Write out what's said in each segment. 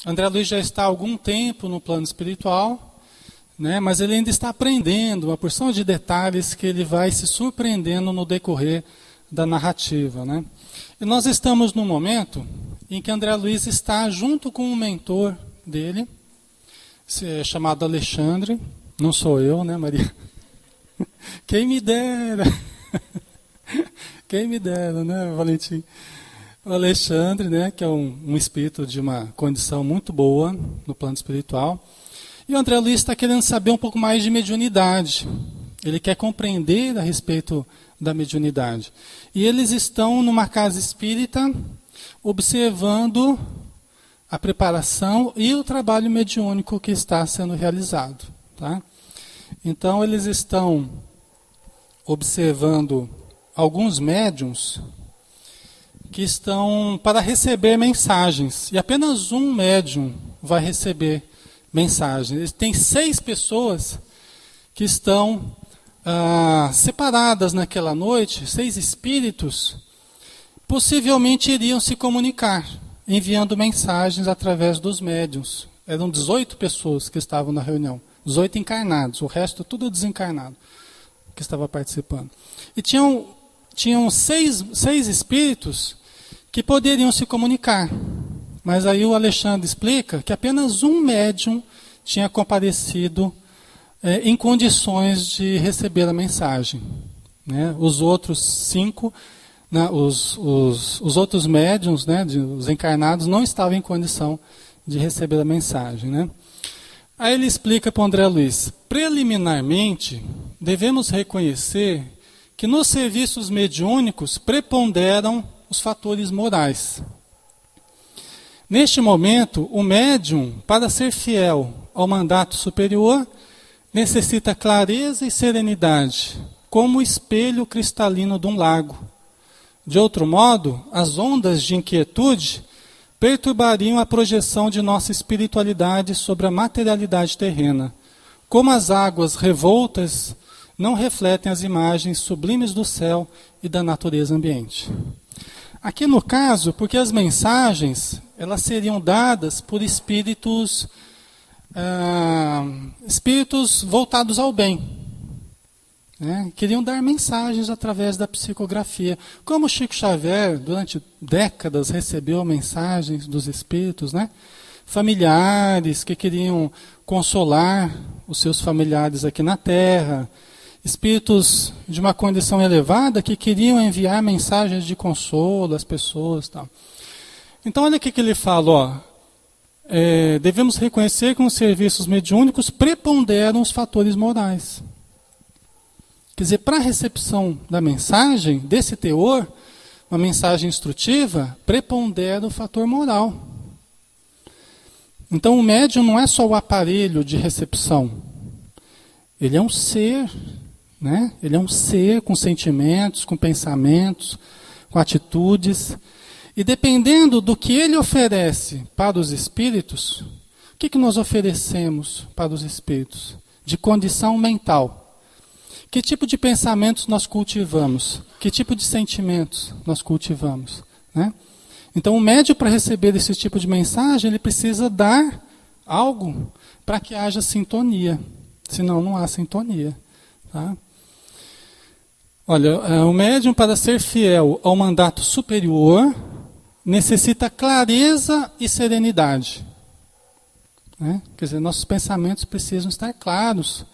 André Luiz já está há algum tempo no plano espiritual, né, mas ele ainda está aprendendo uma porção de detalhes que ele vai se surpreendendo no decorrer da narrativa, né? E nós estamos num momento em que André Luiz está junto com um mentor dele, chamado Alexandre. Não sou eu, né, Maria? Quem me dera! Quem me dera, né, Valentim? O Alexandre, né, que é um espírito de uma condição muito boa no plano espiritual. E o André Luiz está querendo saber um pouco mais de mediunidade. Ele quer compreender a respeito da mediunidade. E eles estão numa casa espírita observando a preparação e o trabalho mediúnico que está sendo realizado. Tá? Então eles estão observando alguns médiuns que estão para receber mensagens. E apenas um médium vai receber mensagens. Tem 6 pessoas que estão separadas naquela noite, 6 espíritos, possivelmente iriam se comunicar, enviando mensagens através dos médiuns. Eram 18 pessoas que estavam na reunião, 18 encarnados, o resto tudo desencarnado, que estava participando. E tinham 6 espíritos que poderiam se comunicar. Mas aí o Alexandre explica que apenas um médium tinha comparecido em condições de receber a mensagem. Né? Os outros 5, né, os outros médiuns, né, os encarnados, não estavam em condição de receber a mensagem. Né? Aí ele explica para o André Luiz: preliminarmente, devemos reconhecer que nos serviços mediúnicos preponderam os fatores morais. Neste momento, o médium, para ser fiel ao mandato superior, necessita clareza e serenidade, como o espelho cristalino de um lago. De outro modo, as ondas de inquietude perturbariam a projeção de nossa espiritualidade sobre a materialidade terrena, como as águas revoltas não refletem as imagens sublimes do céu e da natureza ambiente. Aqui no caso, porque as mensagens elas seriam dadas por espíritos voltados ao bem. Né? Queriam dar mensagens através da psicografia. Como Chico Xavier, durante décadas, recebeu mensagens dos espíritos, né? Familiares que queriam consolar os seus familiares aqui na Terra, espíritos de uma condição elevada que queriam enviar mensagens de consolo às pessoas. Tal. Então, olha o que ele fala. Ó, devemos reconhecer que nos serviços mediúnicos preponderam os fatores morais. Quer dizer, para a recepção da mensagem, desse teor, uma mensagem instrutiva, prepondera o fator moral. Então, o médium não é só o aparelho de recepção. Ele é um ser, né? Ele é um ser com sentimentos, com pensamentos, com atitudes. E dependendo do que ele oferece para os espíritos, o que nós oferecemos para os espíritos? De condição mental. Que tipo de pensamentos nós cultivamos? Que tipo de sentimentos nós cultivamos? Né? Então, o médium, para receber esse tipo de mensagem, ele precisa dar algo para que haja sintonia. Senão, não há sintonia. Tá? Olha, o médium, para ser fiel ao mandato superior, necessita clareza e serenidade. Né? Quer dizer, nossos pensamentos precisam estar claros,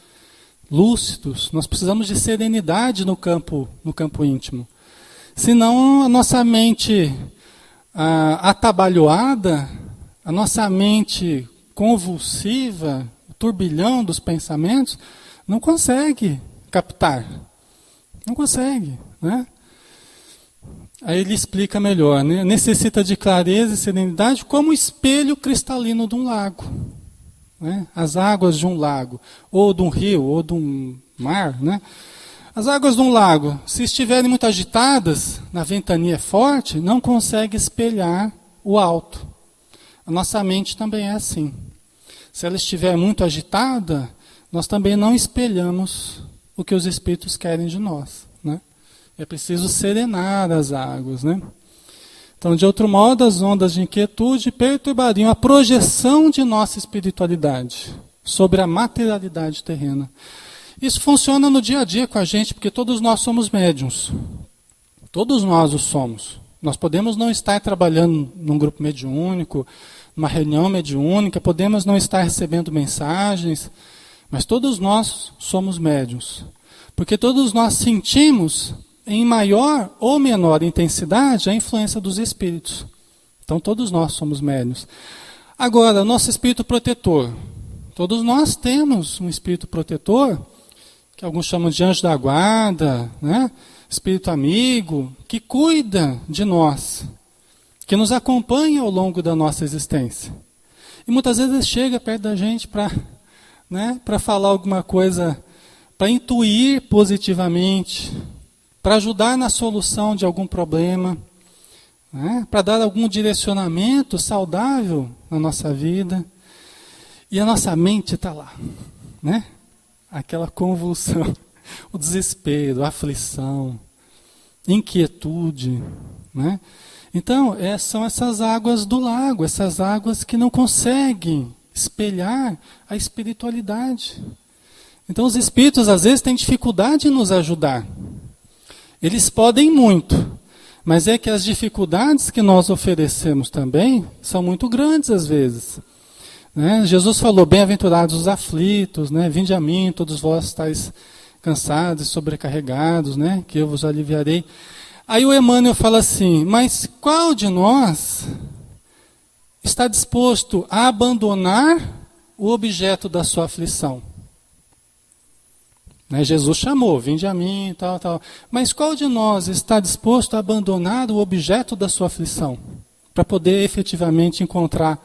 lúcidos. Nós precisamos de serenidade no campo íntimo. Senão, a nossa mente atabalhoada, a nossa mente convulsiva, o turbilhão dos pensamentos, não consegue captar. Não consegue. Né? Aí ele explica melhor. Né? Necessita de clareza e serenidade como o espelho cristalino de um lago. Né? As águas de um lago, ou de um rio, ou de um mar. Né? As águas de um lago, se estiverem muito agitadas, na ventania forte, não consegue espelhar o alto. A nossa mente também é assim. Se ela estiver muito agitada, nós também não espelhamos o que os espíritos querem de nós. Né? É preciso serenar as águas. Né? Então, de outro modo, as ondas de inquietude perturbariam a projeção de nossa espiritualidade sobre a materialidade terrena. Isso funciona no dia a dia com a gente, porque todos nós somos médiuns. Todos nós o somos. Nós podemos não estar trabalhando num grupo mediúnico, numa reunião mediúnica, podemos não estar recebendo mensagens, mas todos nós somos médiuns. Porque todos nós sentimos, em maior ou menor intensidade, a influência dos espíritos. Então todos nós somos médiuns. Agora, nosso espírito protetor. Todos nós temos um espírito protetor, que alguns chamam de anjo da guarda, né? Espírito amigo, que cuida de nós, que nos acompanha ao longo da nossa existência. E muitas vezes ele chega perto da gente para falar alguma coisa, para intuir positivamente, para ajudar na solução de algum problema, né? Para dar algum direcionamento saudável na nossa vida. E a nossa mente está lá, né? Aquela convulsão, o desespero, a aflição, inquietude, né? Então, são essas águas do lago, essas águas que não conseguem espelhar a espiritualidade. Então, os espíritos, às vezes, têm dificuldade em nos ajudar. Eles podem muito, mas é que as dificuldades que nós oferecemos também são muito grandes, às vezes. Né? Jesus falou, bem-aventurados os aflitos, né? Vinde a mim, todos vós estáis cansados e sobrecarregados, né? Que eu vos aliviarei. Aí o Emmanuel fala assim, mas qual de nós está disposto a abandonar o objeto da sua aflição? Né? Jesus chamou, vinde a mim, tal, tal. Mas qual de nós está disposto a abandonar o objeto da sua aflição? Para poder efetivamente encontrar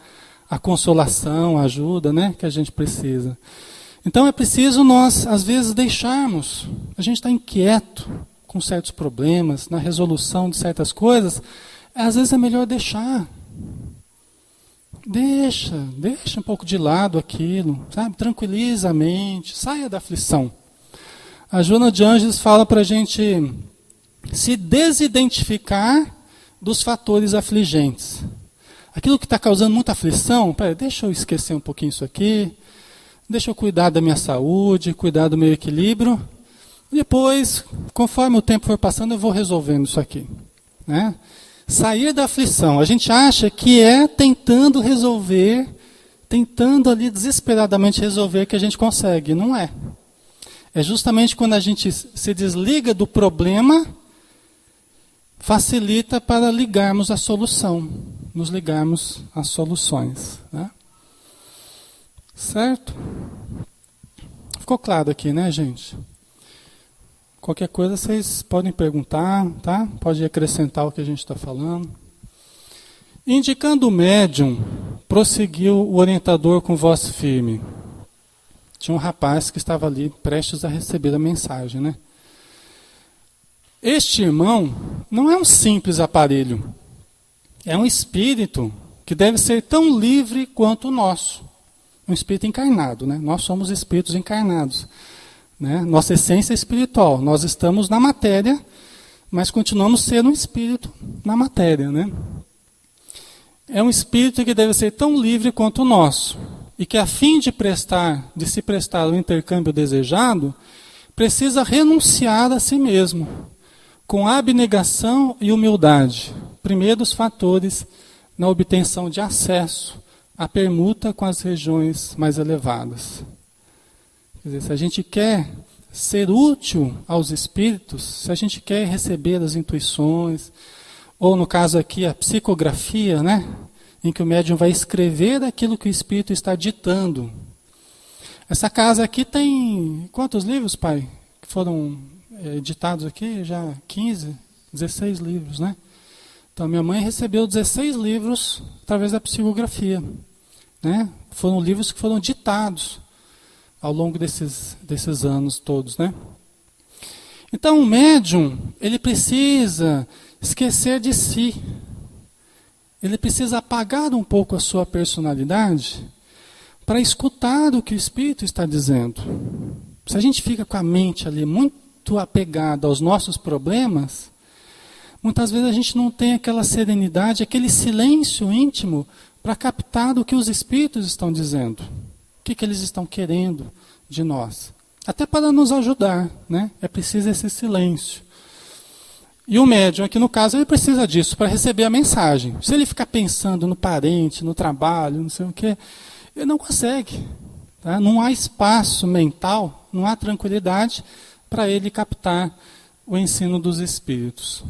a consolação, a ajuda, né, que a gente precisa. Então é preciso nós, às vezes, deixarmos. A gente está inquieto com certos problemas, na resolução de certas coisas. Às vezes é melhor deixar. Deixa um pouco de lado aquilo, sabe? Tranquiliza a mente, saia da aflição. A Joana de Ângeles fala para a gente se desidentificar dos fatores afligentes. Aquilo que está causando muita aflição, deixa eu esquecer um pouquinho isso aqui, deixa eu cuidar da minha saúde, cuidar do meu equilíbrio. Depois, conforme o tempo for passando, eu vou resolvendo isso aqui. Né? Sair da aflição. A gente acha que é tentando resolver, tentando ali desesperadamente resolver que a gente consegue. Não é. É justamente quando a gente se desliga do problema, facilita para ligarmos a solução. Nos ligarmos às soluções. Né? Certo? Ficou claro aqui, né, gente? Qualquer coisa vocês podem perguntar, tá? Pode acrescentar o que a gente está falando. Indicando o médium, prosseguiu o orientador com voz firme. Tinha um rapaz que estava ali prestes a receber a mensagem, né? Este irmão não é um simples aparelho. É um espírito que deve ser tão livre quanto o nosso. Um espírito encarnado, né? Nós somos espíritos encarnados. Né? Nossa essência é espiritual. Nós estamos na matéria, mas continuamos sendo um espírito na matéria. Né? É um espírito que deve ser tão livre quanto o nosso. E que, a fim de se prestar o intercâmbio desejado, precisa renunciar a si mesmo, com abnegação e humildade, primeiros fatores na obtenção de acesso à permuta com as regiões mais elevadas. Quer dizer, se a gente quer ser útil aos espíritos, se a gente quer receber as intuições, ou no caso aqui a psicografia, né, em que o médium vai escrever aquilo que o espírito está ditando. Essa casa aqui tem quantos livros, pai? Que foram editados aqui? Já 15, 16 livros, né? Então, minha mãe recebeu 16 livros através da psicografia. Né? Foram livros que foram ditados ao longo desses anos todos. Né? Então, o médium, ele precisa esquecer de si. Ele precisa apagar um pouco a sua personalidade para escutar o que o Espírito está dizendo. Se a gente fica com a mente ali muito apegada aos nossos problemas, Muitas vezes a gente não tem aquela serenidade, aquele silêncio íntimo para captar o que os espíritos estão dizendo. O que eles estão querendo de nós. Até para nos ajudar, né? É preciso esse silêncio. E o médium, aqui no caso, ele precisa disso para receber a mensagem. Se ele ficar pensando no parente, no trabalho, não sei o quê, ele não consegue. Tá? Não há espaço mental, não há tranquilidade para ele captar o ensino dos espíritos.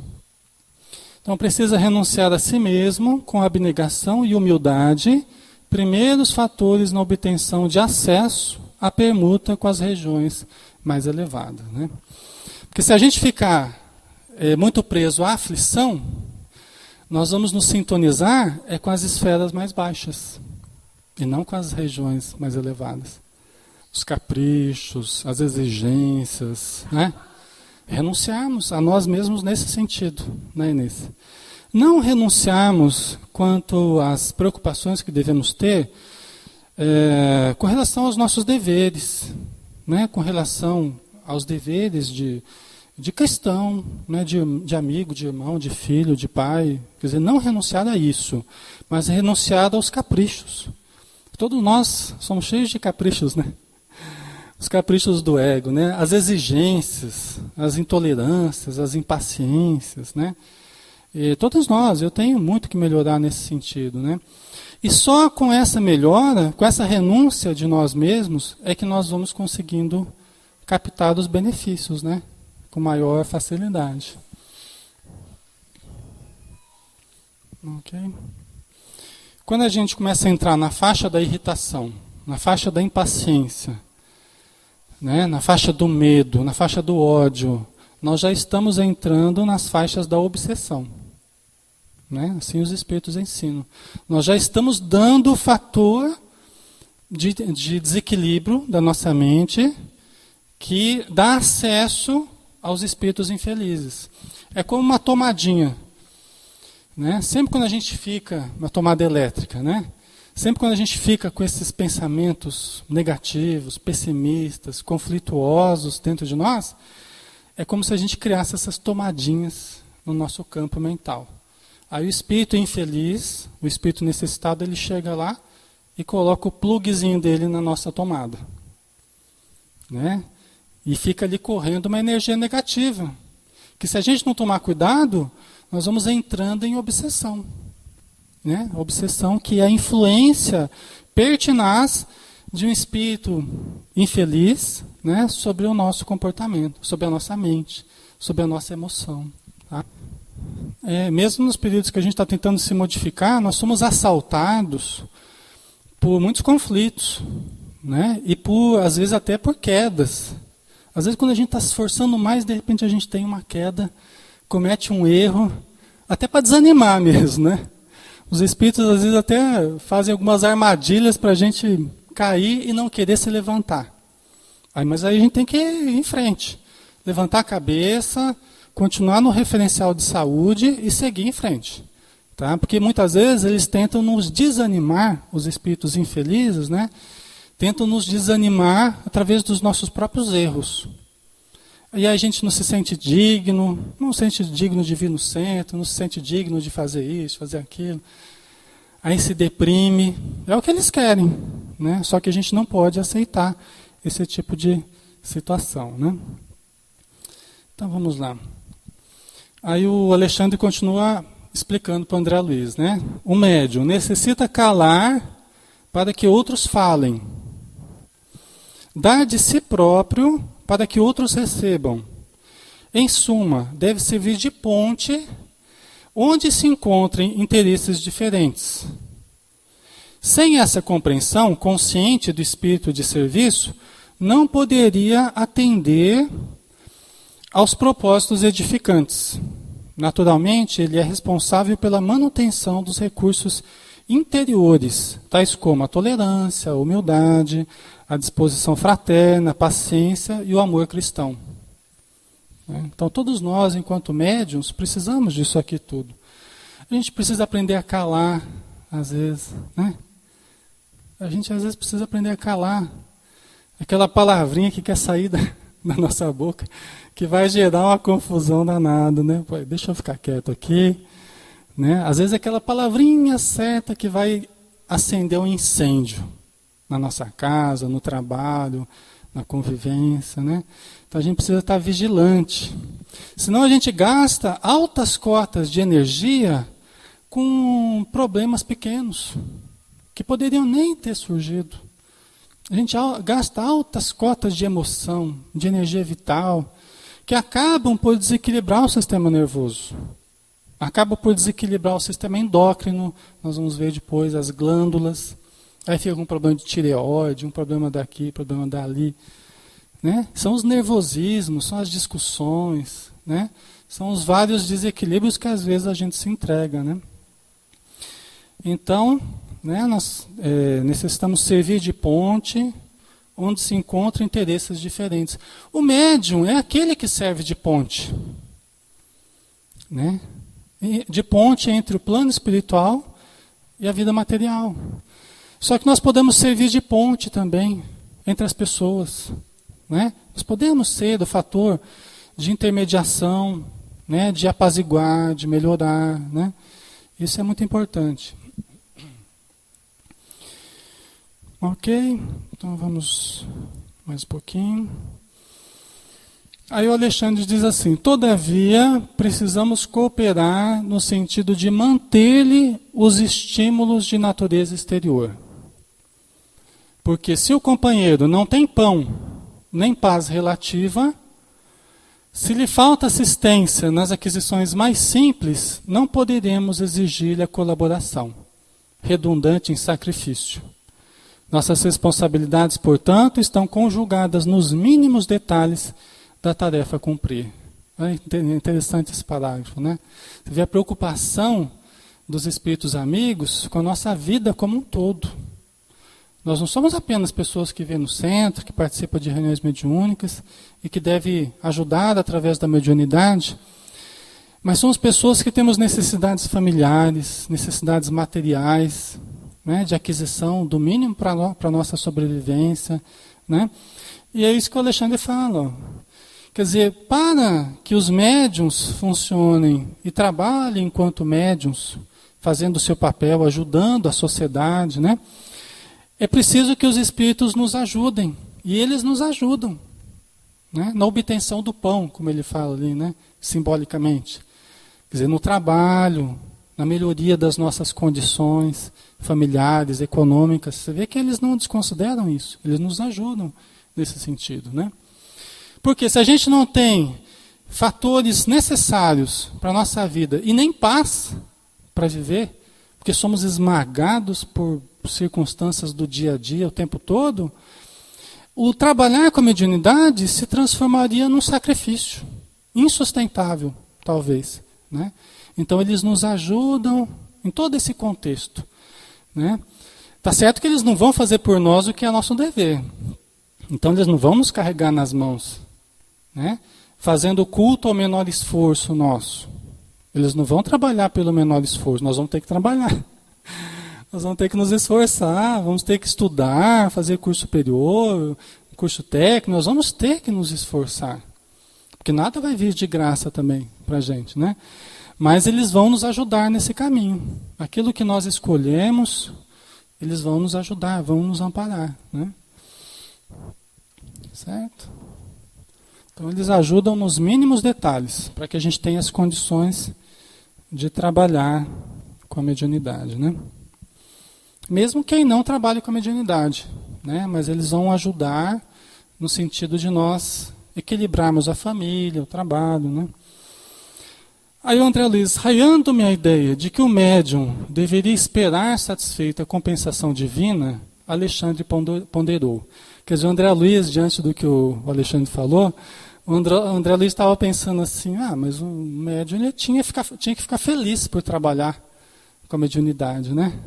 Então precisa renunciar a si mesmo com abnegação e humildade, primeiros fatores na obtenção de acesso à permuta com as regiões mais elevadas. Né? Porque se a gente ficar muito preso à aflição, nós vamos nos sintonizar com as esferas mais baixas e não com as regiões mais elevadas. Os caprichos, as exigências, né? Renunciarmos a nós mesmos nesse sentido, né, Inês? Não renunciarmos quanto às preocupações que devemos ter com relação aos nossos deveres, né? Com relação aos deveres de cristão, né? de amigo, de irmão, de filho, de pai. Quer dizer, não renunciar a isso, mas renunciar aos caprichos. Todos nós somos cheios de caprichos, né? Os caprichos do ego, né? As exigências, as intolerâncias, as impaciências, né? E todos nós, eu tenho muito que melhorar nesse sentido, né? E só com essa melhora, com essa renúncia de nós mesmos, é que nós vamos conseguindo captar os benefícios, né? Com maior facilidade. Ok? Quando a gente começa a entrar na faixa da irritação, na faixa da impaciência, né, na faixa do medo, na faixa do ódio, nós já estamos entrando nas faixas da obsessão. Né? Assim os espíritos ensinam. Nós já estamos dando o fator de desequilíbrio da nossa mente que dá acesso aos espíritos infelizes. É como uma tomadinha. Né? Sempre quando a gente fica, uma tomada elétrica, né? Sempre quando a gente fica com esses pensamentos negativos, pessimistas, conflituosos dentro de nós, é como se a gente criasse essas tomadinhas no nosso campo mental. Aí o espírito infeliz, o espírito necessitado, ele chega lá e coloca o pluguezinho dele na nossa tomada. Né? E fica ali correndo uma energia negativa. Que se a gente não tomar cuidado, nós vamos entrando em obsessão. Né? A obsessão que é a influência pertinaz de um espírito infeliz, né? Sobre o nosso comportamento, sobre a nossa mente, sobre a nossa emoção. Tá? Mesmo nos períodos que a gente está tentando se modificar, nós somos assaltados por muitos conflitos, né? E às vezes até por quedas. Às vezes quando a gente está se esforçando mais, de repente a gente tem uma queda, comete um erro, até para desanimar mesmo, né? Os espíritos às vezes até fazem algumas armadilhas para a gente cair e não querer se levantar. Mas aí a gente tem que ir em frente. Levantar a cabeça, continuar no referencial de saúde e seguir em frente. Tá? Porque muitas vezes eles tentam nos desanimar, os espíritos infelizes, né? Tentam nos desanimar através dos nossos próprios erros. E aí a gente não se sente digno, não se sente digno de vir no centro, não se sente digno de fazer isso, fazer aquilo. Aí se deprime. É o que eles querem, né? Só que a gente não pode aceitar esse tipo de situação, né? Então vamos lá. Aí o Alexandre continua explicando para o André Luiz, né? O médium necessita calar para que outros falem. Dar de si próprio para que outros recebam. Em suma, deve servir de ponte onde se encontrem interesses diferentes. Sem essa compreensão consciente do espírito de serviço, não poderia atender aos propósitos edificantes. Naturalmente, ele é responsável pela manutenção dos recursos interiores, tais como a tolerância, a humildade, a disposição fraterna, a paciência e o amor cristão. Então, todos nós, enquanto médiuns, precisamos disso aqui tudo. A gente precisa aprender a calar, às vezes, né? A gente, às vezes, precisa aprender a calar aquela palavrinha que quer sair na nossa boca que vai gerar uma confusão danada, né? Pô, deixa eu ficar quieto aqui, né? Às vezes é aquela palavrinha certa que vai acender um incêndio na nossa casa, no trabalho, na convivência, né? Então a gente precisa estar vigilante. Senão a gente gasta altas cotas de energia com problemas pequenos, que poderiam nem ter surgido. A gente gasta altas cotas de emoção, de energia vital, que acabam por desequilibrar o sistema nervoso. Acabam por desequilibrar o sistema endócrino, nós vamos ver depois as glândulas. Aí fica um problema de tireoide, um problema daqui, problema dali. Né? São os nervosismos, são as discussões, né? São os vários desequilíbrios que às vezes a gente se entrega. Né? Então, né, nós necessitamos servir de ponte onde se encontram interesses diferentes. O médium é aquele que serve de ponte. Né? De ponte entre o plano espiritual e a vida material. Só que nós podemos servir de ponte também entre as pessoas. Né? Nós podemos ser do fator de intermediação, né, de apaziguar, de melhorar. Né? Isso é muito importante. Ok, então vamos mais um pouquinho. Aí o Alexandre diz assim: todavia, precisamos cooperar no sentido de manter-lhe os estímulos de natureza exterior. Porque se o companheiro não tem pão, nem paz relativa, se lhe falta assistência nas aquisições mais simples, não poderemos exigir-lhe a colaboração, redundante em sacrifício. Nossas responsabilidades, portanto, estão conjugadas nos mínimos detalhes da tarefa a cumprir. É interessante esse parágrafo, né? Você vê a preocupação dos espíritos amigos com a nossa vida como um todo. Nós não somos apenas pessoas que vêm no centro, que participam de reuniões mediúnicas e que devem ajudar através da mediunidade, mas somos pessoas que temos necessidades familiares, necessidades materiais, né, de aquisição do mínimo para a nossa sobrevivência. Né? E é isso que o Alexandre fala. Ó. Quer dizer, para que os médiuns funcionem e trabalhem enquanto médiuns, fazendo o seu papel, ajudando a sociedade, né, é preciso que os espíritos nos ajudem. E eles nos ajudam. Né, na obtenção do pão, como ele fala ali, né, simbolicamente. Quer dizer, no trabalho, na melhoria das nossas condições familiares, econômicas. Você vê que eles não desconsideram isso, eles nos ajudam nesse sentido. Né? Porque se a gente não tem fatores necessários para a nossa vida e nem paz para viver, porque somos esmagados por circunstâncias do dia a dia o tempo todo, o trabalhar com a mediunidade se transformaria num sacrifício insustentável, talvez. Né? Então eles nos ajudam em todo esse contexto. Né? Tá certo que eles não vão fazer por nós o que é nosso dever. Então eles não vão nos carregar nas mãos, né? Fazendo culto ao menor esforço nosso. Eles não vão trabalhar pelo menor esforço, nós vamos ter que trabalhar. Nós vamos ter que nos esforçar, vamos ter que estudar, fazer curso superior, curso técnico, nós vamos ter que nos esforçar. Porque nada vai vir de graça também para a gente, né? Mas eles vão nos ajudar nesse caminho. Aquilo que nós escolhemos, eles vão nos ajudar, vão nos amparar. Né? Certo? Então eles ajudam nos mínimos detalhes, para que a gente tenha as condições de trabalhar com a mediunidade. Né? Mesmo quem não trabalhe com a mediunidade, né? Mas eles vão ajudar no sentido de nós equilibrarmos a família, o trabalho. Né? Aí o André Luiz, raiando-me a ideia de que o médium deveria esperar satisfeita a compensação divina, Alexandre ponderou. Quer dizer, o André Luiz, diante do que o Alexandre falou, o André Luiz estava pensando assim, mas o médium ele tinha que ficar feliz por trabalhar com a mediunidade, né?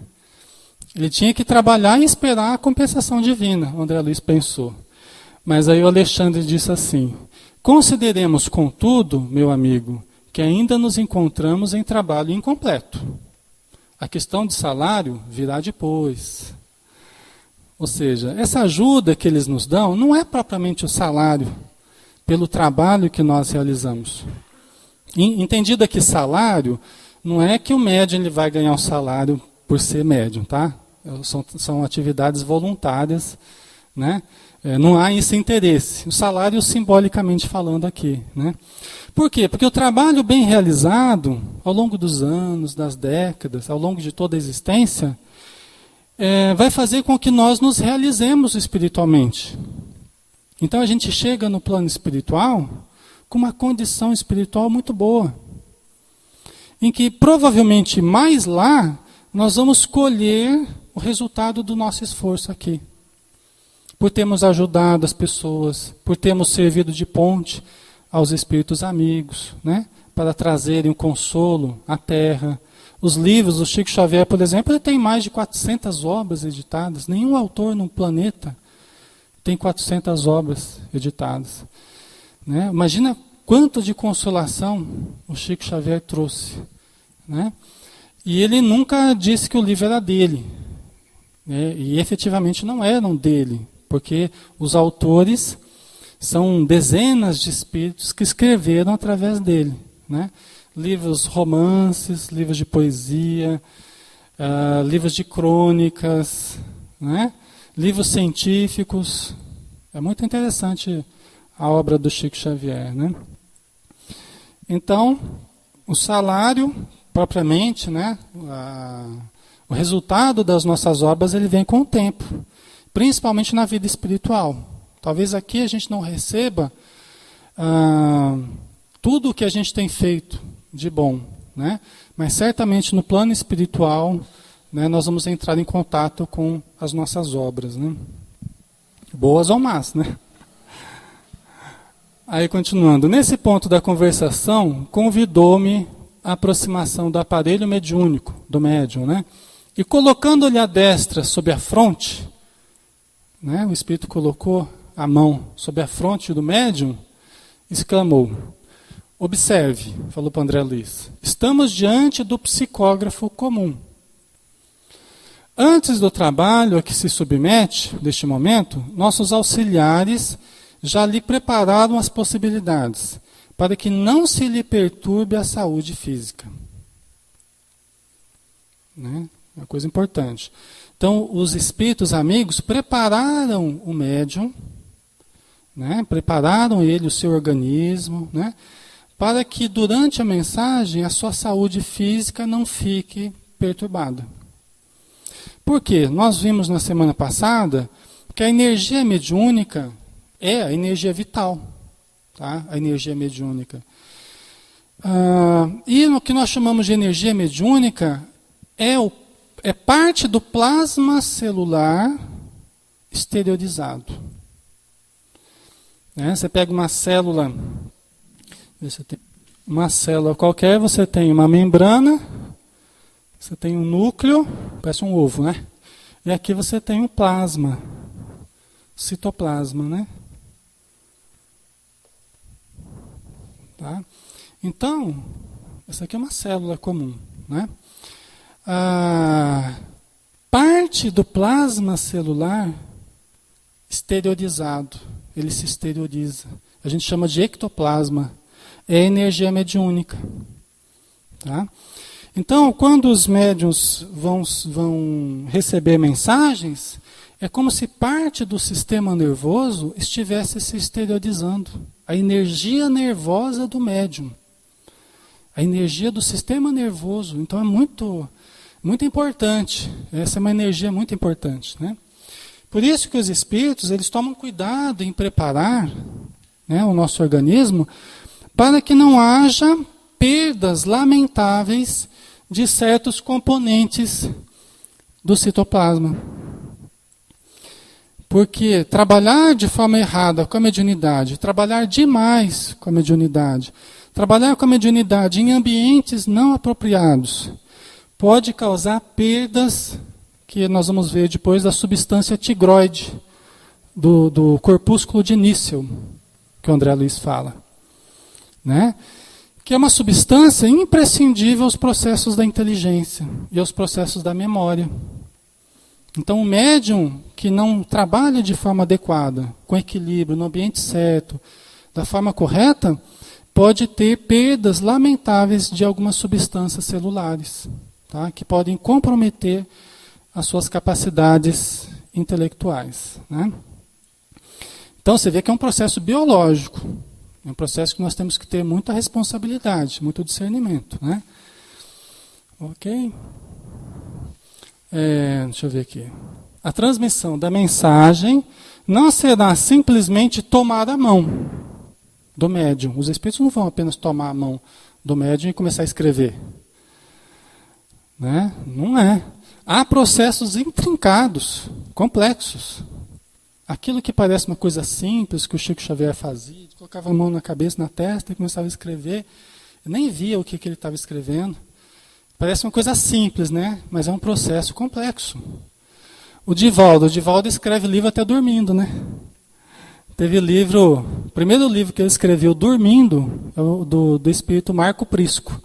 Ele tinha que trabalhar e esperar a compensação divina, o André Luiz pensou. Mas aí o Alexandre disse assim, consideremos, contudo, meu amigo, que ainda nos encontramos em trabalho incompleto. A questão de salário virá depois. Ou seja, essa ajuda que eles nos dão não é propriamente o salário, pelo trabalho que nós realizamos. Entendido aqui salário, não é que o médium ele vai ganhar um salário por ser médium, tá? São atividades voluntárias, né? Não há esse interesse. O salário simbolicamente falando aqui, né? Por quê? Porque o trabalho bem realizado, ao longo dos anos, das décadas, ao longo de toda a existência, vai fazer com que nós nos realizemos espiritualmente. Então a gente chega no plano espiritual com uma condição espiritual muito boa, em que provavelmente mais lá nós vamos colher o resultado do nosso esforço aqui. Por termos ajudado as pessoas, por termos servido de ponte aos espíritos amigos, né, para trazerem o consolo à Terra. Os livros do Chico Xavier, por exemplo, ele tem mais de 400 obras editadas. Nenhum autor no planeta tem 400 obras editadas. Né? Imagina quanto de consolação o Chico Xavier trouxe. Né? E ele nunca disse que o livro era dele. Né? E efetivamente não eram dele, porque os autores são dezenas de espíritos que escreveram através dele. Né? Livros, romances, livros de poesia, livros de crônicas, né? Livros científicos. É muito interessante a obra do Chico Xavier. Né? Então, o salário, propriamente, né? O resultado das nossas obras ele vem com o tempo, principalmente na vida espiritual. Talvez aqui a gente não receba tudo o que a gente tem feito de bom, né? Mas certamente no plano espiritual, né, nós vamos entrar em contato com as nossas obras, né? Boas ou más, né? Aí continuando, nesse ponto da conversação, convidou-me a aproximação do aparelho mediúnico, do médium, né? E colocando-lhe a destra sobre a fronte, né, o espírito colocou a mão sobre a fronte do médium, exclamou: observe, falou para André Luiz, estamos diante do psicógrafo comum. Antes do trabalho a que se submete, neste momento, nossos auxiliares já lhe prepararam as possibilidades, para que não se lhe perturbe a saúde física. Né? É uma coisa importante. Então, os espíritos amigos prepararam o médium, né? Prepararam ele, o seu organismo, né? Para que durante a mensagem a sua saúde física não fique perturbada. Por quê? Nós vimos na semana passada que a energia mediúnica é a energia vital, tá? A energia mediúnica. E o que nós chamamos de energia mediúnica é parte do plasma celular exteriorizado. Né? Você pega uma célula, uma célula qualquer, você tem uma membrana, você tem um núcleo, parece um ovo, né? E aqui você tem um plasma, citoplasma, né? Tá? Então, essa aqui é uma célula comum, né? Parte do plasma celular exteriorizado, ele se exterioriza. A gente chama de ectoplasma. É energia mediúnica. Tá? Então, quando os médiuns vão receber mensagens, é como se parte do sistema nervoso estivesse se exteriorizando. A energia nervosa do médium. A energia do sistema nervoso. Então, é muito importante. Essa é uma energia muito importante. Né? Por isso que os espíritos eles tomam cuidado em preparar, né, o nosso organismo para que não haja perdas lamentáveis de certos componentes do citoplasma. Porque trabalhar de forma errada com a mediunidade, trabalhar demais com a mediunidade, trabalhar com a mediunidade em ambientes não apropriados, pode causar perdas, que nós vamos ver depois, da substância tigroide, do corpúsculo de Nísel, que o André Luiz fala. Né? Que é uma substância imprescindível aos processos da inteligência e aos processos da memória. Então, o médium que não trabalha de forma adequada, com equilíbrio, no ambiente certo, da forma correta, pode ter perdas lamentáveis de algumas substâncias celulares, tá? Que podem comprometer as suas capacidades intelectuais, né? Então você vê que é um processo biológico, é um processo que nós temos que ter muita responsabilidade, muito discernimento, né? Ok? Deixa eu ver aqui. A transmissão da mensagem não será simplesmente tomar a mão do médium. Os espíritos não vão apenas tomar a mão do médium e começar a escrever, né? Não é. Há processos intrincados, complexos. Aquilo que parece uma coisa simples, que o Chico Xavier fazia, colocava a mão na cabeça, na testa e começava a escrever, eu nem via o que ele estava escrevendo. Parece uma coisa simples, né? Mas é um processo complexo. O Divaldo escreve livro até dormindo, né? Teve o primeiro livro que ele escreveu dormindo, é o do espírito Marco Prisco.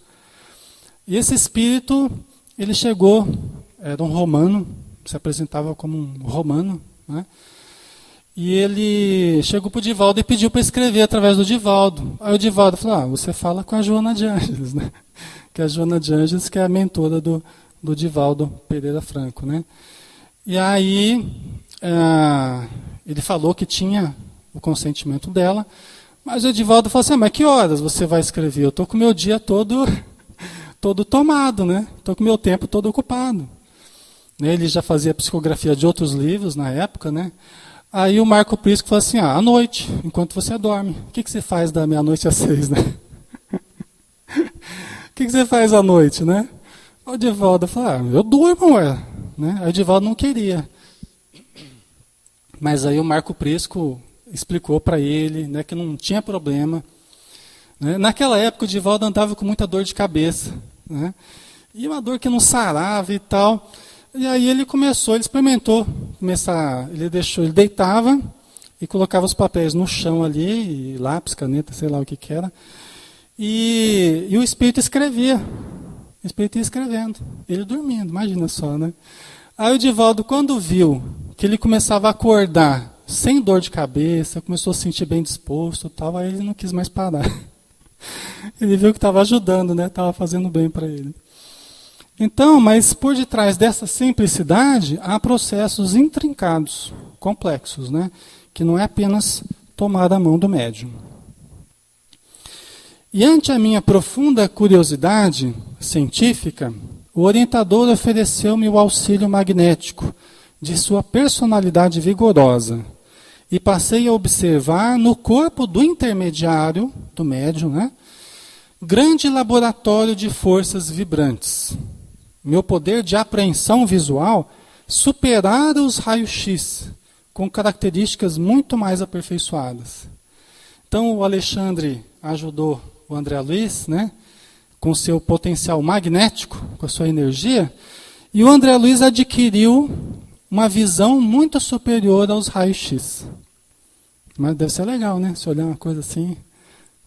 E esse espírito, ele chegou, era um romano, se apresentava como um romano, né? E ele chegou para o Divaldo e pediu para escrever através do Divaldo. Aí o Divaldo falou, você fala com a Joana de Ângeles, né? Que é a Joana de Ângeles, que é a mentora do Divaldo Pereira Franco, né? E aí ele falou que tinha o consentimento dela, mas o Divaldo falou assim, mas que horas você vai escrever? Eu estou com o meu dia todo tomado, né? Estou com o meu tempo todo ocupado. Ele já fazia psicografia de outros livros na época, né? Aí o Marco Prisco falou assim, à noite, enquanto você dorme, o que você faz da meia-noite às 6, né? O que você faz à noite, né? O Divaldo falou, eu durmo, ué. Né? Aí o Divaldo não queria. Mas aí o Marco Prisco explicou para ele, né, que não tinha problema. Né? Naquela época o Divaldo andava com muita dor de cabeça, né? E uma dor que não sarava e tal. E aí ele experimentou ele deitava e colocava os papéis no chão ali, e lápis, caneta, sei lá o que era. E o espírito escrevia. O espírito ia escrevendo. Ele dormindo, imagina só, né? Aí o Divaldo, quando viu que ele começava a acordar sem dor de cabeça, começou a se sentir bem disposto e tal, aí ele não quis mais parar. Ele viu que estava ajudando, né? Estava fazendo bem para ele. Então, mas por detrás dessa simplicidade, há processos intrincados, complexos, né? Que não é apenas tomar a mão do médium. E ante a minha profunda curiosidade científica, o orientador ofereceu-me o auxílio magnético de sua personalidade vigorosa e passei a observar no corpo do intermediário, do médium, né, grande laboratório de forças vibrantes. Meu poder de apreensão visual superara os raios-x, com características muito mais aperfeiçoadas. Então o Alexandre ajudou o André Luiz, né, com seu potencial magnético, com a sua energia, e o André Luiz adquiriu uma visão muito superior aos raios-x. Mas deve ser legal, né? Se olhar uma coisa assim,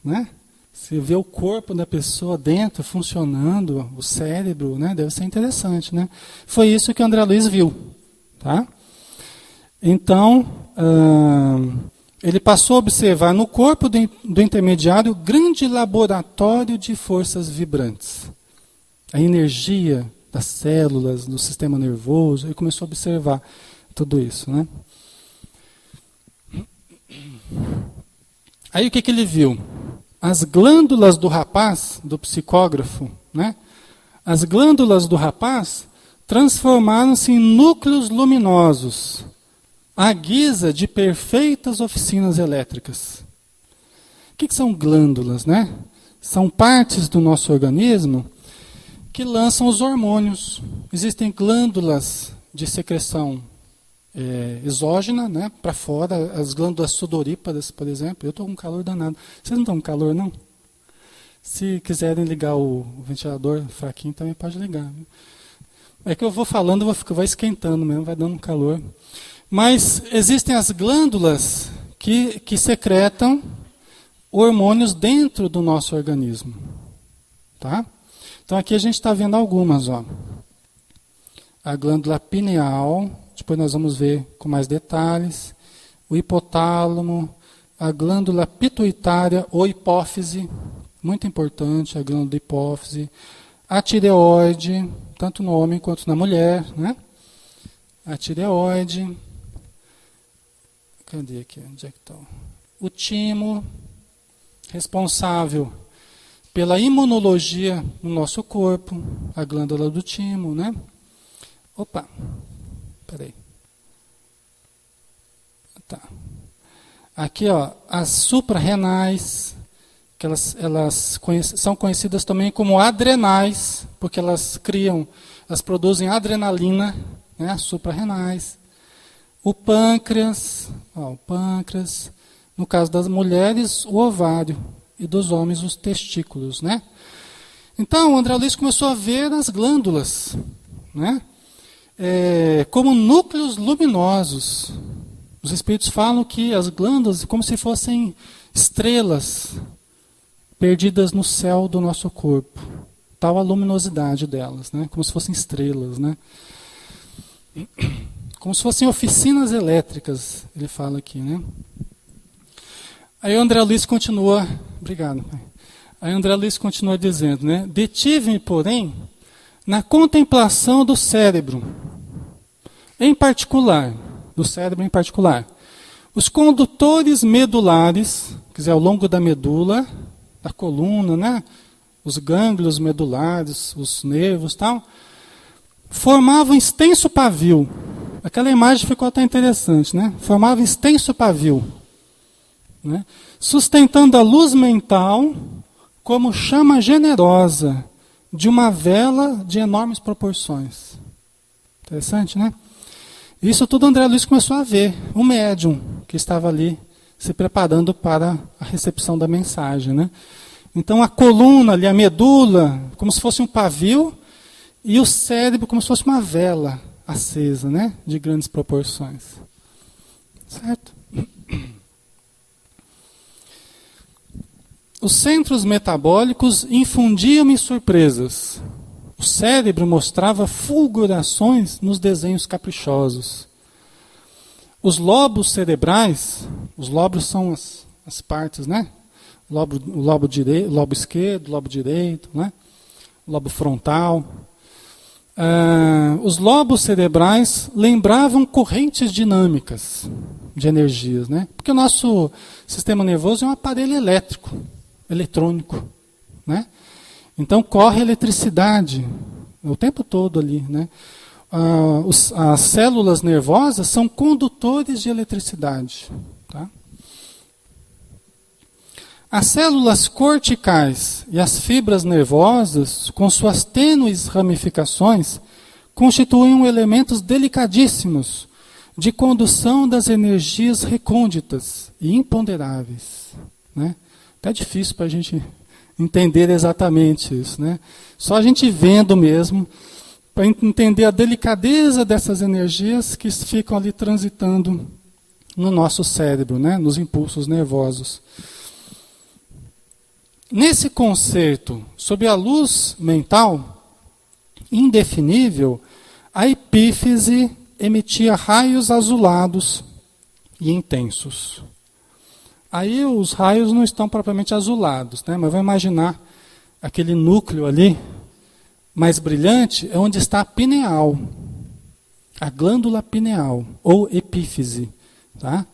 né? Se ver o corpo da pessoa dentro, funcionando, o cérebro, né? Deve ser interessante, né? Foi isso que o André Luiz viu, tá? Então, ele passou a observar no corpo do intermediário grande laboratório de forças vibrantes. A energia das células, do sistema nervoso, ele começou a observar tudo isso, né? Aí o que ele viu? As glândulas do rapaz, do psicógrafo, né? As glândulas do rapaz transformaram-se em núcleos luminosos, à guisa de perfeitas oficinas elétricas. O que são glândulas, né? São partes do nosso organismo que lançam os hormônios. Existem glândulas de secreção exógena, né, para fora, as glândulas sudoríparas, por exemplo. Eu estou com calor danado. Vocês não estão com calor, não? Se quiserem ligar o ventilador fraquinho, também pode ligar. É que eu vou falando, vai esquentando mesmo, vai dando calor. Mas existem as glândulas que secretam hormônios dentro do nosso organismo. Tá? Então aqui a gente está vendo algumas. Ó. A glândula pineal, depois nós vamos ver com mais detalhes. O hipotálamo, a glândula pituitária ou hipófise, muito importante, a glândula hipófise, a tireoide, tanto no homem quanto na mulher, né? A tireoide, cadê aqui? Onde é que está? O timo, responsável pela imunologia no nosso corpo, a glândula do timo, né? Opa, peraí. Tá. Aqui, ó, as suprarrenais, que elas são conhecidas também como adrenais, porque elas produzem adrenalina, né? As suprarrenais. O pâncreas, no caso das mulheres, o ovário, e dos homens, os testículos, né? Então, o André Luiz começou a ver as glândulas, né? Como núcleos luminosos. Os espíritos falam que as glândulas como se fossem estrelas perdidas no céu do nosso corpo. Tal a luminosidade delas, né? Como se fossem estrelas, né? Como se fossem oficinas elétricas, ele fala aqui, né? Aí o André Luiz continua, obrigado, pai. Aí o André Luiz continua dizendo, né? Detive-me, porém, na contemplação do cérebro, do cérebro em particular. Os condutores medulares, quer dizer, ao longo da medula, da coluna, né? Os gânglios medulares, os nervos e tal, formavam extenso pavio. Aquela imagem ficou até interessante, né? Formava extenso pavio, né? Sustentando a luz mental como chama generosa de uma vela de enormes proporções. Interessante, né? Isso tudo André Luiz começou a ver, um médium que estava ali se preparando para a recepção da mensagem, né? Então a coluna ali, a medula, como se fosse um pavio, e o cérebro como se fosse uma vela acesa, né? De grandes proporções. Certo? Os centros metabólicos infundiam-me surpresas. O cérebro mostrava fulgurações nos desenhos caprichosos. Os lobos cerebrais, os lobos são as partes, né? O lobo esquerdo, o lobo direito, né? O lobo frontal. Os lobos cerebrais lembravam correntes dinâmicas de energias, né? Porque o nosso sistema nervoso é um aparelho eletrônico, né? Então corre eletricidade o tempo todo ali, né? As células nervosas são condutores de eletricidade, tá? As células corticais e as fibras nervosas, com suas tênues ramificações, constituem elementos delicadíssimos de condução das energias recônditas e imponderáveis, né? Até difícil para a gente entender exatamente isso, né? Só a gente vendo mesmo, para entender a delicadeza dessas energias que ficam ali transitando no nosso cérebro, né? Nos impulsos nervosos. Nesse conceito, sob a luz mental indefinível, a epífise emitia raios azulados e intensos. Aí os raios não estão propriamente azulados, né? Mas vamos imaginar aquele núcleo ali, mais brilhante, é onde está a pineal, a glândula pineal, ou epífise, tá?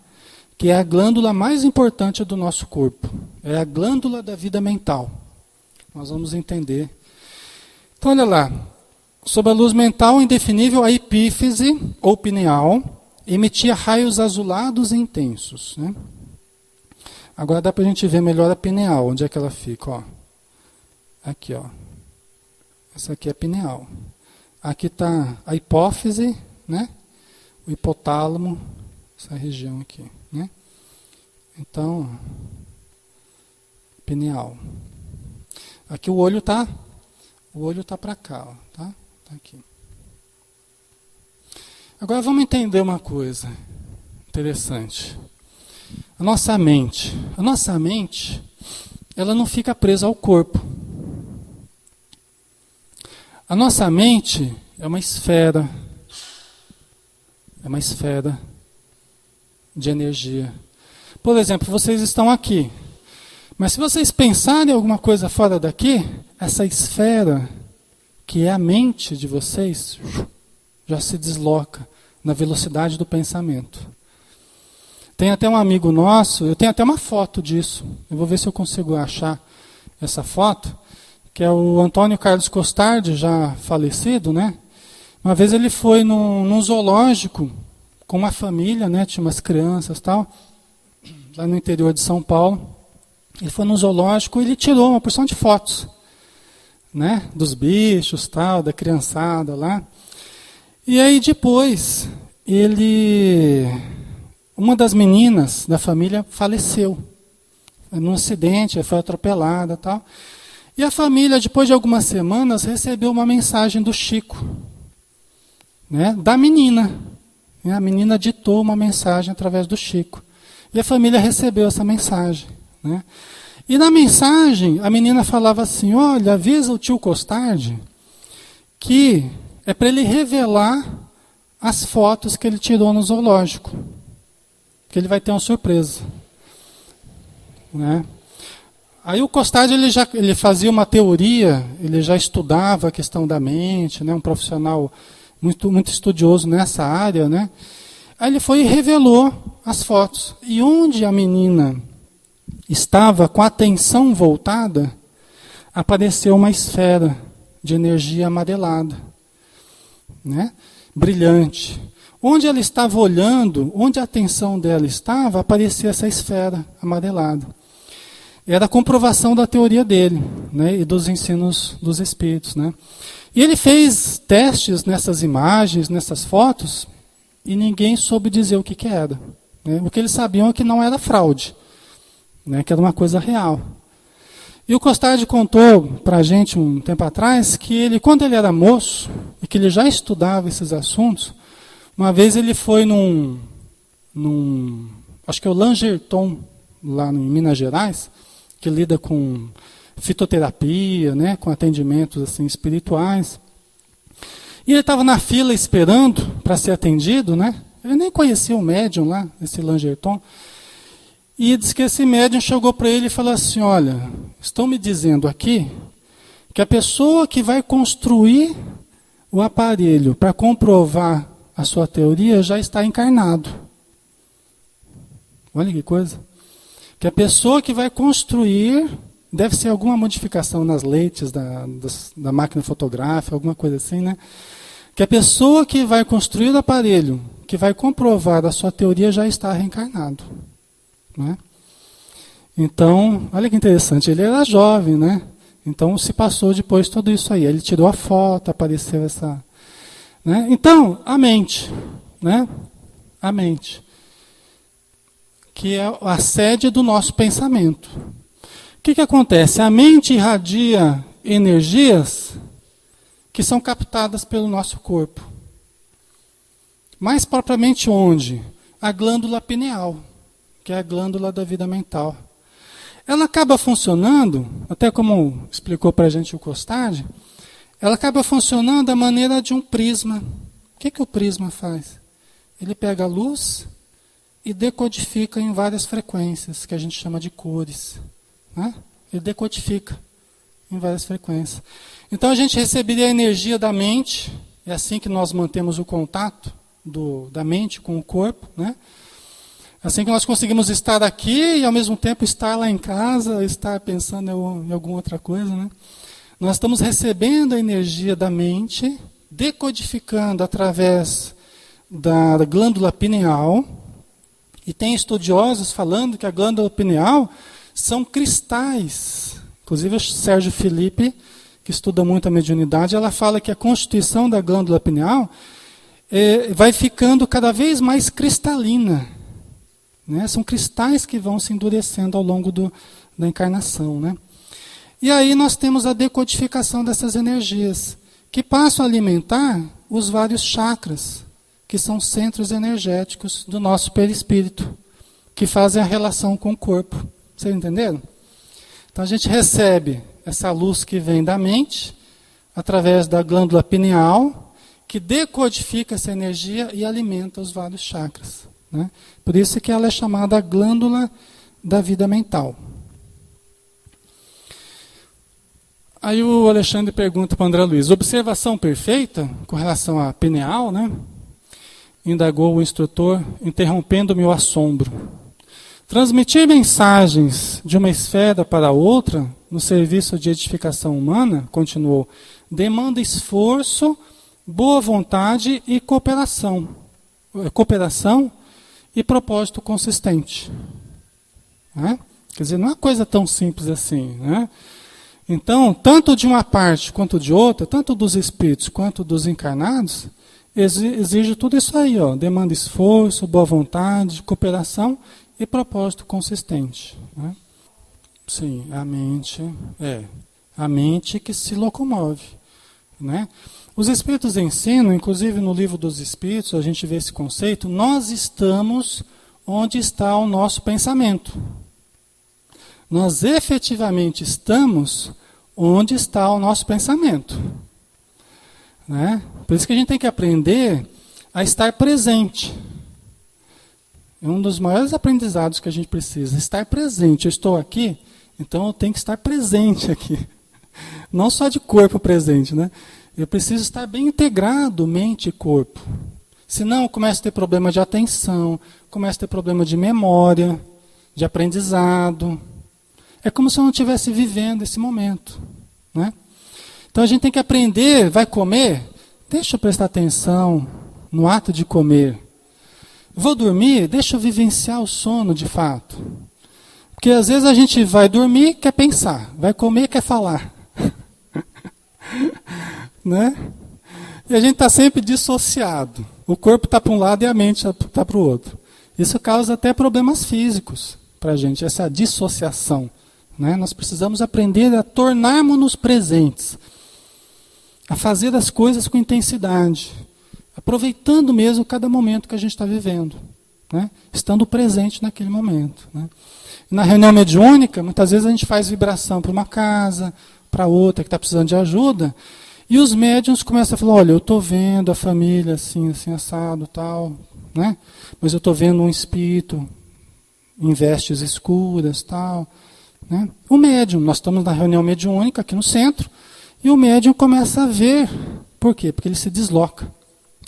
Que é a glândula mais importante do nosso corpo. É a glândula da vida mental. Nós vamos entender. Então, olha lá. Sob a luz mental indefinível, a epífise, ou pineal, emitia raios azulados e intensos, né? Agora dá para a gente ver melhor a pineal, onde é que ela fica, ó. Aqui, ó. Essa aqui é a pineal. Aqui está a hipófise, né? O hipotálamo, essa região aqui, né? Então, pineal. Aqui o olho tá para cá, ó, tá? Tá aqui. Agora vamos entender uma coisa interessante. A nossa mente, ela não fica presa ao corpo. A nossa mente é uma esfera de energia. Por exemplo, vocês estão aqui. Mas se vocês pensarem em alguma coisa fora daqui, essa esfera, que é a mente de vocês, já se desloca na velocidade do pensamento. Tem até um amigo nosso, eu tenho até uma foto disso. Eu vou ver se eu consigo achar essa foto, que é o Antônio Carlos Costardi, já falecido, né? Uma vez ele foi num zoológico com uma família, né? Tinha umas crianças e tal, lá no interior de São Paulo. Ele foi num zoológico e ele tirou uma porção de fotos, né? Dos bichos, tal, da criançada lá. E aí depois, uma das meninas da família faleceu num acidente, foi atropelada e tal. E a família, depois de algumas semanas, recebeu uma mensagem do Chico, né? Da menina. A menina ditou uma mensagem através do Chico. E a família recebeu essa mensagem, né? E na mensagem, a menina falava assim, olha, avisa o tio Costardi que é para ele revelar as fotos que ele tirou no zoológico. Que ele vai ter uma surpresa. Né? Aí o Costardi ele fazia uma teoria, ele já estudava a questão da mente, né? Um profissional muito, muito estudioso nessa área. Né? Aí ele foi e revelou as fotos. E onde a menina estava com a atenção voltada, apareceu uma esfera de energia amarelada, né? Brilhante. Onde ela estava olhando, onde a atenção dela estava, aparecia essa esfera amarelada. Era a comprovação da teoria dele, né? E dos ensinos dos espíritos. Né? E ele fez testes nessas imagens, nessas fotos, e ninguém soube dizer o que era. Né? O que eles sabiam é que não era fraude. Né, que era uma coisa real. E o Costardi contou para a gente um tempo atrás que ele, quando ele era moço, e que ele já estudava esses assuntos, uma vez ele foi acho que é o Langerton, lá em Minas Gerais, que lida com fitoterapia, né, com atendimentos assim, espirituais. E ele estava na fila esperando para ser atendido, né? Ele nem conhecia o médium lá, esse Langerton. E diz que esse médium chegou para ele e falou assim, olha, estão me dizendo aqui que a pessoa que vai construir o aparelho para comprovar a sua teoria já está encarnado. Olha que coisa. Que a pessoa que vai construir, deve ser alguma modificação nas lentes da máquina fotográfica, alguma coisa assim, né? Que a pessoa que vai construir o aparelho, que vai comprovar a sua teoria já está reencarnado. Né? Então, olha que interessante, ele era jovem, né? Então se passou depois tudo isso aí. Ele tirou a foto, apareceu essa. Né? Então, a mente, né? A mente, que é a sede do nosso pensamento. O que acontece? A mente irradia energias que são captadas pelo nosso corpo. Mais propriamente onde? A glândula pineal, que é a glândula da vida mental. Ela acaba funcionando, até como explicou para a gente o Costardi, ela acaba funcionando da maneira de um prisma. O que o prisma faz? Ele pega a luz e decodifica em várias frequências, que a gente chama de cores. Né? Ele decodifica em várias frequências. Então a gente receberia a energia da mente, é assim que nós mantemos o contato da mente com o corpo, né? Assim que nós conseguimos estar aqui e ao mesmo tempo estar lá em casa, estar pensando em alguma outra coisa, né? Nós estamos recebendo a energia da mente, decodificando através da glândula pineal, e tem estudiosos falando que a glândula pineal são cristais. Inclusive o Sérgio Felipe, que estuda muito a mediunidade, ela fala que a constituição da glândula pineal vai ficando cada vez mais cristalina. Né? São cristais que vão se endurecendo ao longo da encarnação. Né? E aí nós temos a decodificação dessas energias, que passam a alimentar os vários chakras, que são centros energéticos do nosso perispírito, que fazem a relação com o corpo. Vocês entenderam? Então a gente recebe essa luz que vem da mente, através da glândula pineal, que decodifica essa energia e alimenta os vários chakras. né? Por isso que ela é chamada a glândula da vida mental. Aí o Alexandre pergunta para o André Luiz, observação perfeita com relação à pineal, né? Indagou o instrutor, interrompendo-me o assombro. Transmitir mensagens de uma esfera para outra, no serviço de edificação humana, continuou, demanda esforço, boa vontade e cooperação. Cooperação e propósito consistente. Né? Quer dizer, não é uma coisa tão simples assim, né? Então, tanto de uma parte quanto de outra, tanto dos espíritos quanto dos encarnados, exige tudo isso aí, ó, demanda esforço, boa vontade, cooperação e propósito consistente. Né? Sim, a mente que se locomove. Né? Os espíritos ensinam, inclusive no livro dos espíritos, a gente vê esse conceito, nós estamos onde está o nosso pensamento. Nós efetivamente estamos onde está o nosso pensamento. Né? Por isso que a gente tem que aprender a estar presente. É um dos maiores aprendizados que a gente precisa, estar presente. Eu estou aqui, então eu tenho que estar presente aqui. Não só de corpo presente, né? Eu preciso estar bem integrado, mente e corpo. Senão eu começo a ter problema de atenção, começo a ter problema de memória, de aprendizado. É como se eu não estivesse vivendo esse momento. Né? Então a gente tem que aprender, vai comer? Deixa eu prestar atenção no ato de comer. Vou dormir? Deixa eu vivenciar o sono de fato. Porque às vezes a gente vai dormir, quer pensar. Vai comer, quer falar. Né? E a gente está sempre dissociado. O corpo está para um lado e a mente está para o outro. Isso causa até problemas físicos para a gente, essa dissociação. Né? Nós precisamos aprender a tornarmos-nos presentes. A fazer as coisas com intensidade. Aproveitando mesmo cada momento que a gente está vivendo. Né? Estando presente naquele momento. Né? Na reunião mediúnica, muitas vezes a gente faz vibração para uma casa, para outra que está precisando de ajuda, e os médiuns começam a falar, olha, eu estou vendo a família assim, assim, assado, tal, né? Mas eu estou vendo um espírito em vestes escuras, tal. Né? O médium, nós estamos na reunião mediúnica aqui no centro, e o médium começa a ver. Por quê? Porque ele se desloca.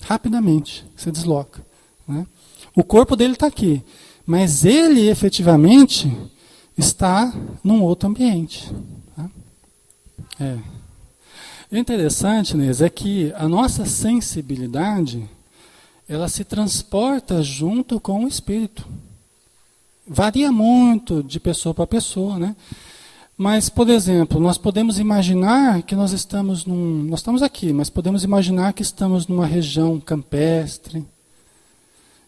Rapidamente, se desloca. Né? O corpo dele está aqui, mas ele efetivamente está num outro ambiente. Tá? O interessante, Inês, é que a nossa sensibilidade, ela se transporta junto com o espírito. Varia muito de pessoa para pessoa, né? Mas, por exemplo, nós podemos imaginar que nós estamos aqui, mas podemos imaginar que estamos numa região campestre.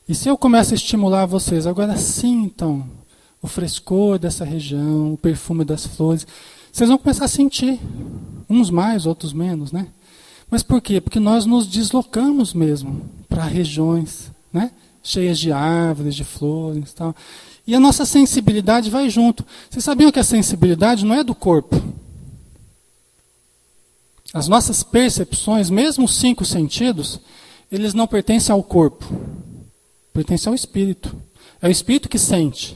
E se eu começo a estimular vocês, agora sintam o frescor dessa região, o perfume das flores, vocês vão começar a sentir, uns mais, outros menos, né? Mas por quê? Porque nós nos deslocamos mesmo para regiões, né? Cheias de árvores, de flores e tal. E a nossa sensibilidade vai junto. Vocês sabiam que a sensibilidade não é do corpo? As nossas percepções, mesmo os 5 sentidos, eles não pertencem ao corpo. Pertencem ao espírito. É o espírito que sente.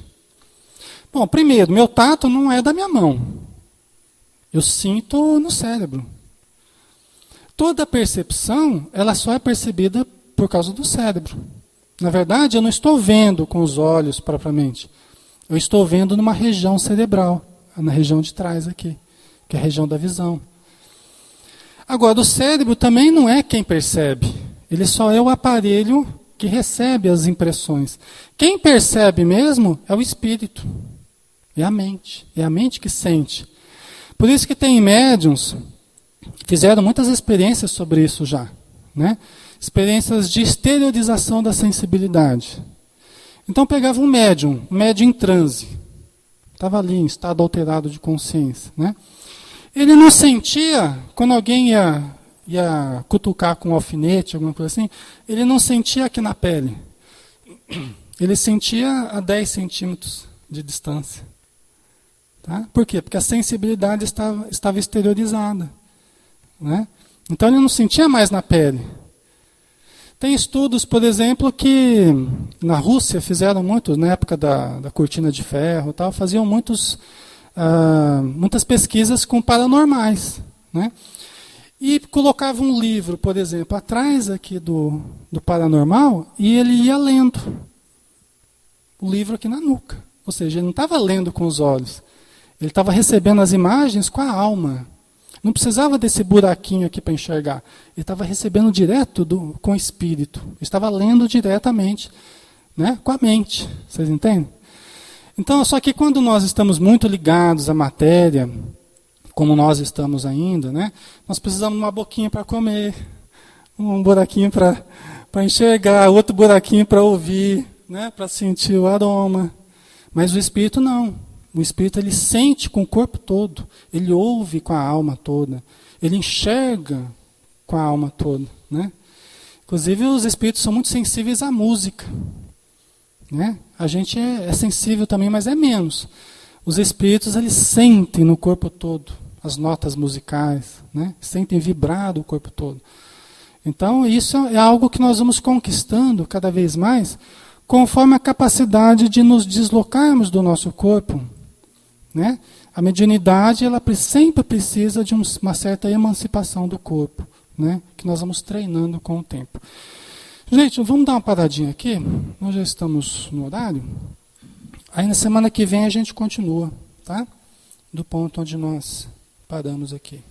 Bom, primeiro, meu tato não é da minha mão. Eu sinto no cérebro. Toda percepção, ela só é percebida por causa do cérebro. Na verdade, eu não estou vendo com os olhos propriamente. Eu estou vendo numa região cerebral, na região de trás aqui, que é a região da visão. Agora, o cérebro também não é quem percebe. Ele só é o aparelho que recebe as impressões. Quem percebe mesmo é o espírito. É a mente. É a mente que sente. Por isso que tem médiuns que fizeram muitas experiências sobre isso já, né? Experiências de exteriorização da sensibilidade. Então pegava um médium em transe. Estava ali em estado alterado de consciência. Né? Ele não sentia, quando alguém ia cutucar com um alfinete, alguma coisa assim, ele não sentia aqui na pele. Ele sentia a 10 centímetros de distância. Tá? Por quê? Porque a sensibilidade estava exteriorizada. Né? Então ele não sentia mais na pele. Tem estudos, por exemplo, que na Rússia fizeram muito, na época da cortina de ferro e tal, faziam muitas pesquisas com paranormais, né? E colocavam um livro, por exemplo, atrás aqui do paranormal, e ele ia lendo o livro aqui na nuca. Ou seja, ele não estava lendo com os olhos, ele estava recebendo as imagens com a alma. Não precisava desse buraquinho aqui para enxergar. Ele estava recebendo direto com o espírito. Ele estava lendo diretamente, né, com a mente. Vocês entendem? Então, só que quando nós estamos muito ligados à matéria, como nós estamos ainda, né, nós precisamos de uma boquinha para comer, um buraquinho para enxergar, outro buraquinho para ouvir, né, para sentir o aroma. Mas o espírito não. O espírito ele sente com o corpo todo, ele ouve com a alma toda, ele enxerga com a alma toda, né? Inclusive os espíritos são muito sensíveis à música, né? A gente é sensível também, mas é menos. Os espíritos eles sentem no corpo todo as notas musicais, né? Sentem vibrar o corpo todo. Então isso é algo que nós vamos conquistando cada vez mais, conforme a capacidade de nos deslocarmos do nosso corpo. Né? A mediunidade ela sempre precisa de uma certa emancipação do corpo, né? Que nós vamos treinando com o tempo. Gente, vamos dar uma paradinha aqui. Nós já estamos no horário. Aí na semana que vem a gente continua, tá? Do ponto onde nós paramos aqui.